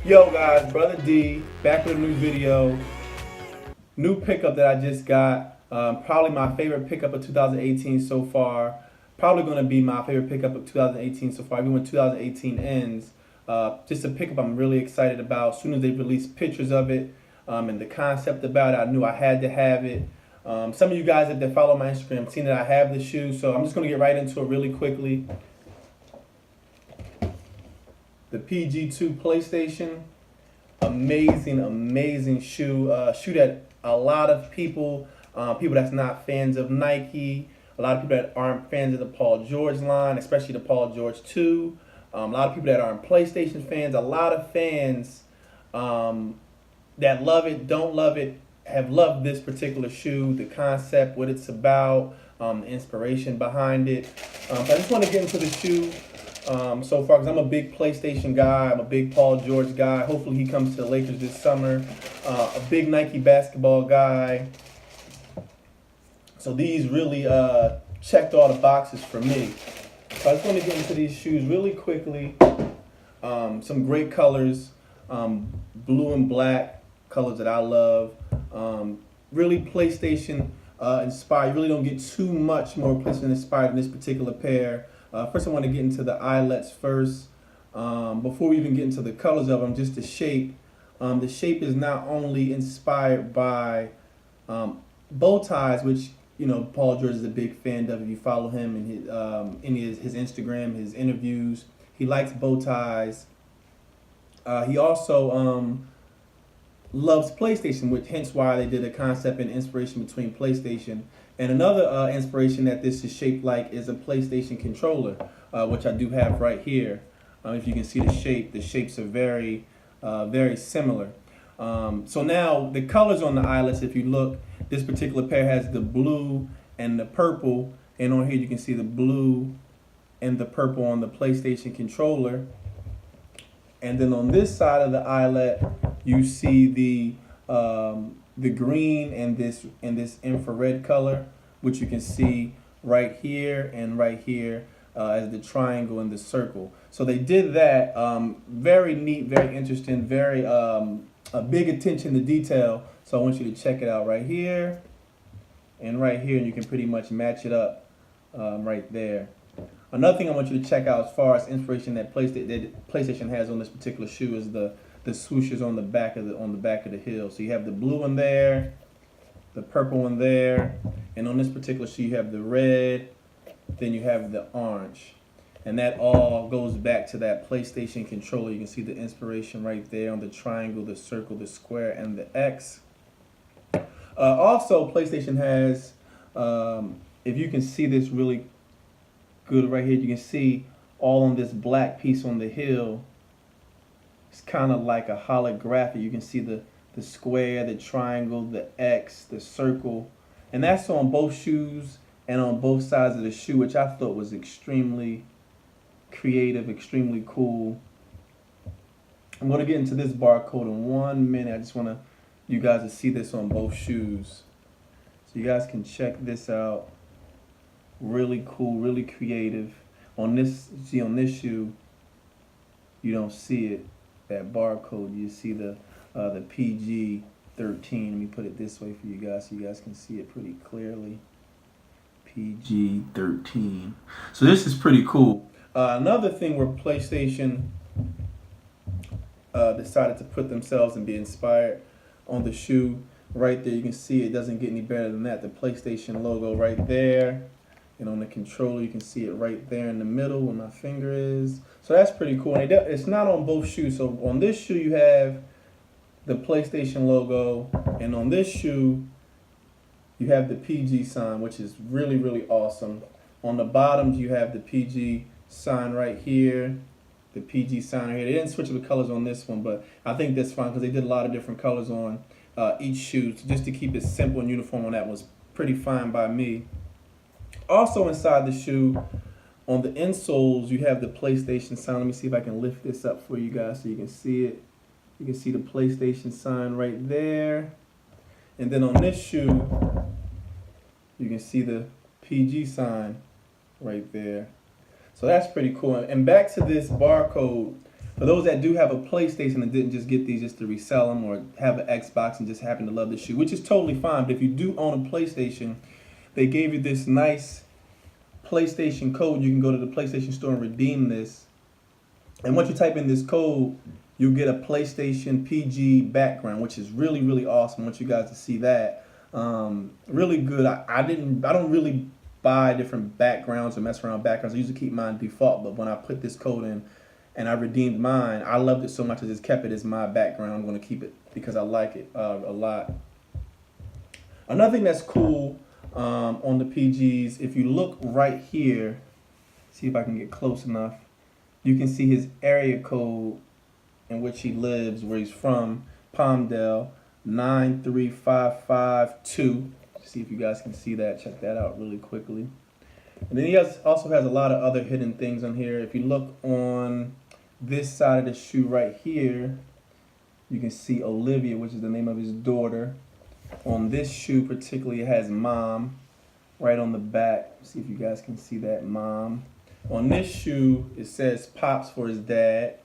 Yo guys, Brother D, back with a new video. New pickup that I just got. Probably my favorite pickup of 2018 so far. Probably going to be my favorite pickup of 2018 so far, even when 2018 ends. Just a pickup I'm really excited about. As soon as they released pictures of it and the concept about it, I knew I had to have it. Some of you guys that follow my Instagram seen that I have the shoe, so I'm just going to get right into it really quickly. The PG2 PlayStation, amazing shoe. Shoe that a lot of people that's not fans of Nike, a lot of people that aren't fans of the Paul George line, especially the Paul George 2, a lot of people that aren't PlayStation fans, a lot of fans that love it, don't love it, have loved this particular shoe, the concept, what it's about, the inspiration behind it. So I just want to get into the shoe. So far, because I'm a big PlayStation guy, I'm a big Paul George guy. Hopefully he comes to the Lakers this summer. A big Nike basketball guy. So these really checked all the boxes for me. So I just want to get into these shoes really quickly. Some great colors, blue and black, colors that I love. Really PlayStation inspired. You really don't get too much more PlayStation inspired in this particular pair. First, I want to get into the eyelets first. Before we even get into the colors of them, just the shape. The shape is not only inspired by bow ties, which Paul George is a big fan of. If you follow him in his Instagram, his interviews, he likes bow ties. He also loves PlayStation, which hence why they did a concept and inspiration between PlayStation. And another inspiration that this is shaped like is a PlayStation controller, which I do have right here. If you can see the shapes are very similar. So now the colors on the eyelets, if you look, this particular pair has the blue and the purple. And on here you can see the blue and the purple on the PlayStation controller. And then on this side of the eyelet, you see the green and this infrared color, which you can see right here and right here as the triangle and the circle. So they did that. Very neat, very interesting, very a big attention to detail. So I want you to check it out right here and right here, and you can pretty much match it up right there. Another thing I want you to check out as far as inspiration that PlayStation has on this particular shoe is the swooshes on the back of the heel. So you have the blue one there, the purple one there, and on this particular shoe you have the red, then you have the orange. And that all goes back to that PlayStation controller. You can see the inspiration right there on the triangle, the circle, the square, and the X. Also, PlayStation has, if you can see this really good right here, you can see all on this black piece on the heel. It's kind of like a holographic. You can see the square, the triangle, the X, the circle. And that's on both shoes and on both sides of the shoe, which I thought was extremely creative, extremely cool. I'm going to get into this barcode in 1 minute. I just want you guys to see this on both shoes. So you guys can check this out. Really cool, really creative. On this shoe, you don't see it. That barcode, you see the PG13. Let me put it this way for you guys so you guys can see it pretty clearly. PG13. So this is pretty cool. Another thing where PlayStation decided to put themselves and be inspired on the shoe, right there you can see it doesn't get any better than that. The PlayStation logo right there. And on the controller, you can see it right there in the middle where my finger is. So that's pretty cool. And it's not on both shoes. So on this shoe, you have the PlayStation logo. And on this shoe, you have the PG sign, which is really, really awesome. On the bottoms, you have the PG sign right here. The PG sign right here. They didn't switch the colors on this one, but I think that's fine because they did a lot of different colors on each shoe. So just to keep it simple and uniform on that was pretty fine by me. Also inside the shoe, on the insoles, you have the PlayStation sign. Let me see if I can lift this up for you guys so you can see it. You can see the PlayStation sign right there. And then on this shoe, you can see the PG sign right there. So that's pretty cool. And back to this barcode, For those that do have a PlayStation and didn't just get these just to resell them, or have an Xbox and just happen to love the shoe, which is totally fine. But if you do own a PlayStation, they gave you this nice PlayStation code. You can go to the PlayStation store and redeem this. And once you type in this code, you'll get a PlayStation PG background, which is really, really awesome. I want you guys to see that. Really good. I don't really buy different backgrounds or mess around with backgrounds. I usually keep mine default, but when I put this code in and I redeemed mine, I loved it so much I just kept it as my background. I'm going to keep it because I like it a lot. Another thing that's cool on the PGs, if you look right here, see if I can get close enough, you can see his area code in which he lives, where he's from, Palmdale, 93552. See if you guys can see that. Check that out really quickly. And then he also has a lot of other hidden things on here. If you look on this side of the shoe right here, you can see Olivia, which is the name of his daughter. On this shoe particularly, it has Mom right on the back. See if you guys can see that, Mom. On this shoe, it says Pops for his dad,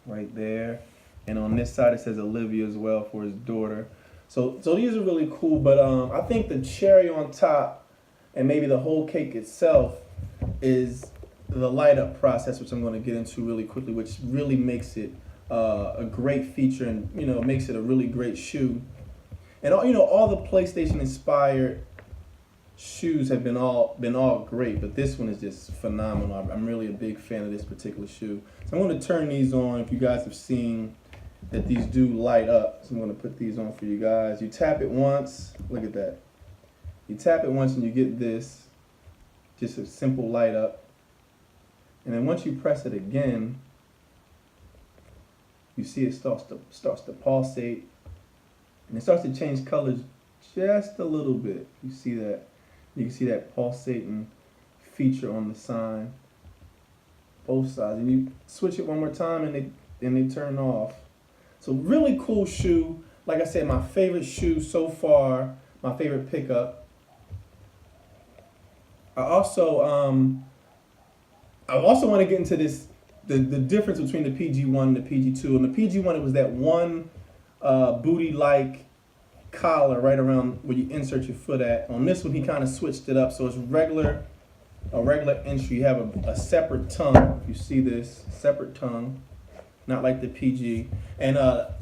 right there. And on this side, it says Olivia as well for his daughter. So these are really cool, but I think the cherry on top, and maybe the whole cake itself, is the light up process, which I'm going to get into really quickly, which really makes it a great feature, and makes it a really great shoe. And all the PlayStation inspired shoes have been all great, but this one is just phenomenal. I'm really a big fan of this particular shoe. So I'm going to turn these on. If you guys have seen that these do light up, so I'm going to put these on for you guys. You tap it once, look at that. You tap it once and you get this, just a simple light up. And then once you press it again, you see it starts to pulsate, and it starts to change colors just a little bit. You see that? You can see that pulsating feature on the sign, both sides. And you switch it one more time, and they turn off. So really cool shoe. Like I said, my favorite shoe so far, my favorite pickup. I also want to get into this, the difference between the PG1 and the PG2. And the PG1, it was that one booty-like collar right around where you insert your foot at. On this one, he kind of switched it up, so it's a regular entry. You have a separate tongue. If you see this, separate tongue, not like the PG. And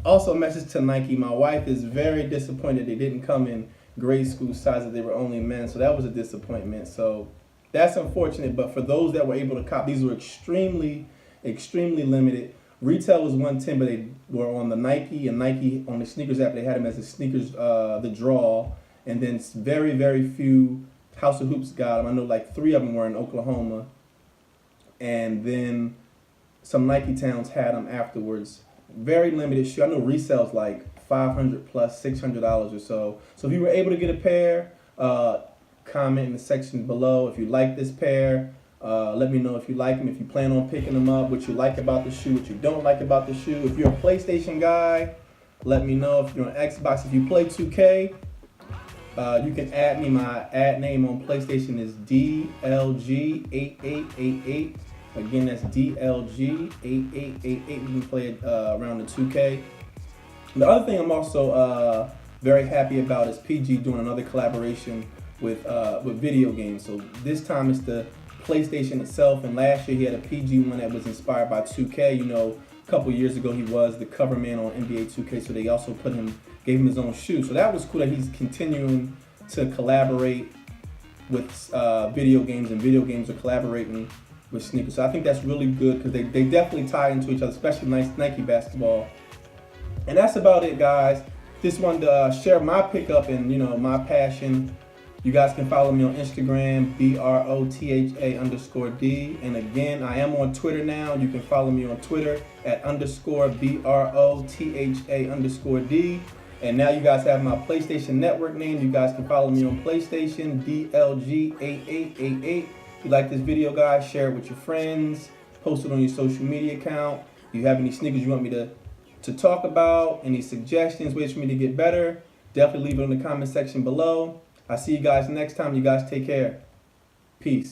also a message to Nike. My wife is very disappointed they didn't come in grade school size, that they were only men, so that was a disappointment. So that's unfortunate, but for those that were able to cop, these were extremely limited. Retail was $110, but they were on the Nike, and Nike on the sneakers app, they had them as the sneakers, the draw, and then very few House of Hoops got them. I know like 3 of them were in Oklahoma, and then some Nike towns had them afterwards. Very limited shoe. I know resale's like $500 plus, $600 or so. So if you were able to get a pair, comment in the section below if you like this pair. Let me know if you like them, if you plan on picking them up, what you like about the shoe, what you don't like about the shoe. If you're a PlayStation guy, let me know. If you're on Xbox, if you play 2K, you can add me. My ad name on PlayStation is DLG8888. Again, that's DLG8888. You can play it around the 2K. The other thing I'm also very happy about is PG doing another collaboration with video games. So this time it's the PlayStation itself, and last year he had a PG one that was inspired by 2K. A couple years ago he was the cover man on NBA 2K, so they also gave him his own shoe. So that was cool that he's continuing to collaborate with video games, and video games are collaborating with sneakers. So I think that's really good because they definitely tie into each other, especially Nike basketball. And that's about it, guys. Just wanted to share my pickup and my passion. You guys can follow me on Instagram, BROTHA_D. And again, I am on Twitter now. You can follow me on Twitter at _BROTHA_D. And now you guys have my PlayStation Network name. You guys can follow me on PlayStation, DLG8888. If you like this video, guys, share it with your friends. Post it on your social media account. If you have any sneakers you want me to talk about, any suggestions, ways for me to get better, definitely leave it in the comment section below. I'll see you guys next time. You guys take care. Peace.